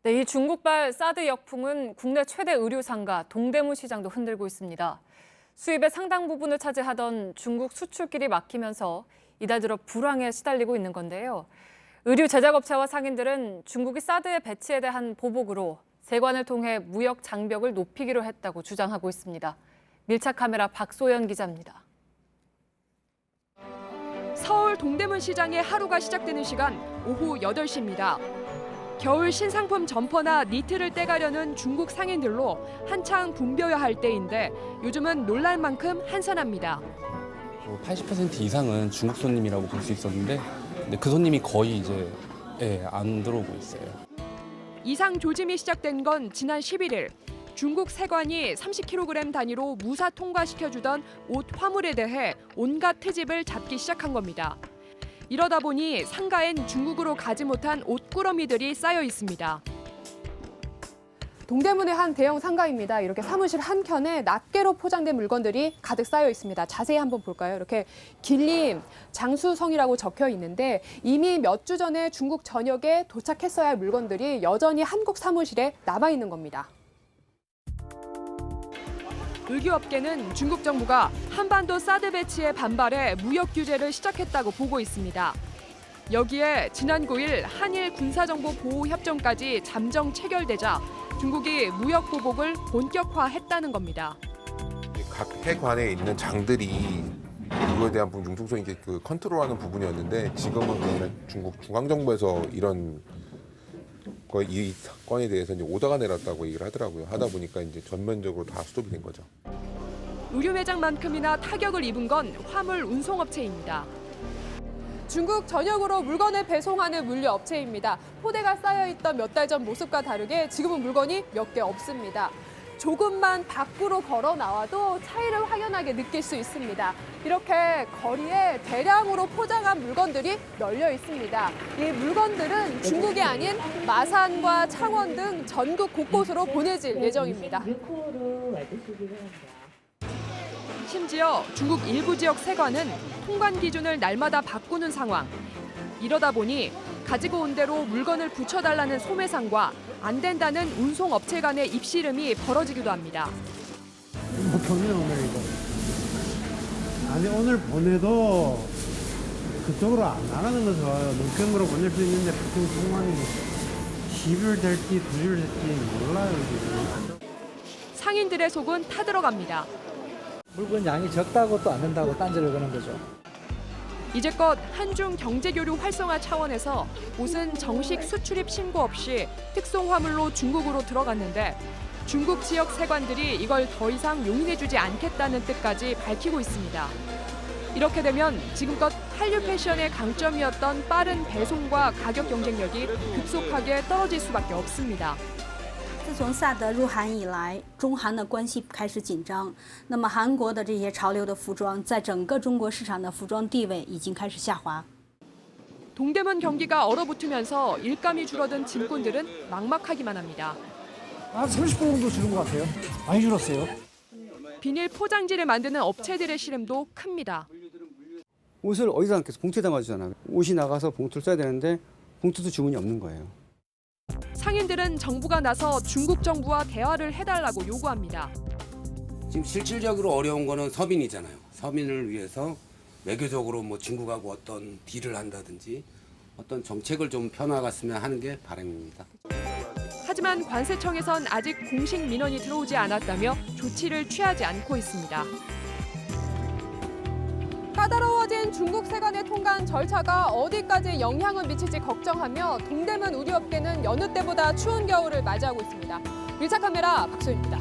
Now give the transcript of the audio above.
네, 이 중국발 사드 역풍은 국내 최대 의류상가 동대문 시장도 흔들고 있습니다. 수입의 상당 부분을 차지하던 중국 수출길이 막히면서 이달 들어 불황에 시달리고 있는 건데요. 의류 제작업체와 상인들은 중국이 사드의 배치에 대한 보복으로 세관을 통해 무역 장벽을 높이기로 했다고 주장하고 있습니다. 밀착 카메라 박소연 기자입니다. 서울 동대문 시장의 하루가 시작되는 시간 오후 8시입니다. 겨울 신상품 점퍼나 니트를 떼가려는 중국 상인들로 한창 붐벼야 할 때인데 요즘은 놀랄 만큼 한산합니다. 80% 이상은 중국 손님이라고 볼 수 있었는데 근데 그 손님이 거의 이제 안 들어오고 있어요. 이상 조짐이 시작된 건 지난 11일. 중국 세관이 30kg 단위로 무사 통과시켜주던 옷 화물에 대해 온갖 트집을 잡기 시작한 겁니다. 이러다 보니 상가엔 중국으로 가지 못한 옷꾸러미들이 쌓여 있습니다. 동대문의 한 대형 상가입니다. 이렇게 사무실 한켠에 낱개로 포장된 물건들이 가득 쌓여 있습니다. 자세히 한번 볼까요? 이렇게 길림, 장수성이라고 적혀 있는데 이미 몇 주 전에 중국 전역에 도착했어야 할 물건들이 여전히 한국 사무실에 남아 있는 겁니다. 의류업계는 중국 정부가 한반도 사드 배치에 반발해 무역 규제를 시작했다고 보고 있습니다. 여기에 지난 9일 한일 군사정보보호협정까지 잠정 체결되자 중국이 무역 보복을 본격화했다는 겁니다. 각 해관에 있는 장들이 이거에 대한 융통성 있게 컨트롤하는 부분이었는데 지금은 그냥 중국 중앙정부에서 이 건에 대해서 이제 오더가 내렸다고 얘기를 하더라고요. 하다 보니까 이제 전면적으로 다 스톱이 된 거죠. 의류 매장만큼이나 타격을 입은 건 화물 운송업체입니다. 중국 전역으로 물건을 배송하는 물류업체입니다. 포대가 쌓여있던 몇 달 전 모습과 다르게 지금은 물건이 몇 개 없습니다. 조금만 밖으로 걸어 나와도 차이를 확연하게 느낄 수 있습니다. 이렇게 거리에 대량으로 포장한 물건들이 널려 있습니다. 이 물건들은 중국이 아닌 마산과 창원 등 전국 곳곳으로 보내질 예정입니다. 심지어 중국 일부 지역 세관은 통관 기준을 날마다 바꾸는 상황. 이러다 보니 가지고 온 대로 물건을 붙여달라는 소매상과 안 된다는 운송업체 간의 입씨름이 벌어지기도 합니다. 보내 오늘 이거. 아니 오늘 보내도 그쪽으로 안 나가는 거 좋아요. 농경으로 보낼 수 있는데 보통 통관이 10일 될지 2일 될지 몰라요 지금. 상인들의 속은 타들어갑니다. 물건 양이 적다고 또 안 된다고 딴지를 거는 거죠. 이제껏 한중 경제교류 활성화 차원에서 옷은 정식 수출입 신고 없이 특송 화물로 중국으로 들어갔는데 중국 지역 세관들이 이걸 더 이상 용인해주지 않겠다는 뜻까지 밝히고 있습니다. 이렇게 되면 지금껏 한류 패션의 강점이었던 빠른 배송과 가격 경쟁력이 급속하게 떨어질 수밖에 없습니다. 自从萨德入韩以来，中韩的关系开始紧张。那么韩国的这些潮流的服装，在整个中国市场的服装地位已经开始下滑。 동대문 경기가 얼어붙으면서 일감이 줄어든 짐꾼들은 막막하기만 합니다. 한 30% 정도 줄은 것 같아요. 많이 줄었어요. 비닐 포장지를 만드는 업체들의 시름도 큽니다. 옷을 어디다 담겠어? 봉투에 담아주잖아. 옷이 나가서 봉투를 써야 되는데 봉투도 주문이 없는 거예요. 상인들은 정부가 나서 중국 정부와 대화를 해달라고 요구합니다. 지금 실질적으로 어려운 거는 서민이잖아요. 서민을 위해서 외교적으로 중국하고 어떤 딜을 한다든지 어떤 정책을 좀 펴나갔으면 하는 게 바람입니다. 하지만 관세청에선 아직 공식 민원이 들어오지 않았다며 조치를 취하지 않고 있습니다. 까다로워진 중국 세관의 통관 절차가 어디까지 영향을 미칠지 걱정하며 동대문 의류업계는 여느 때보다 추운 겨울을 맞이하고 있습니다. 밀착 카메라 박소연입니다.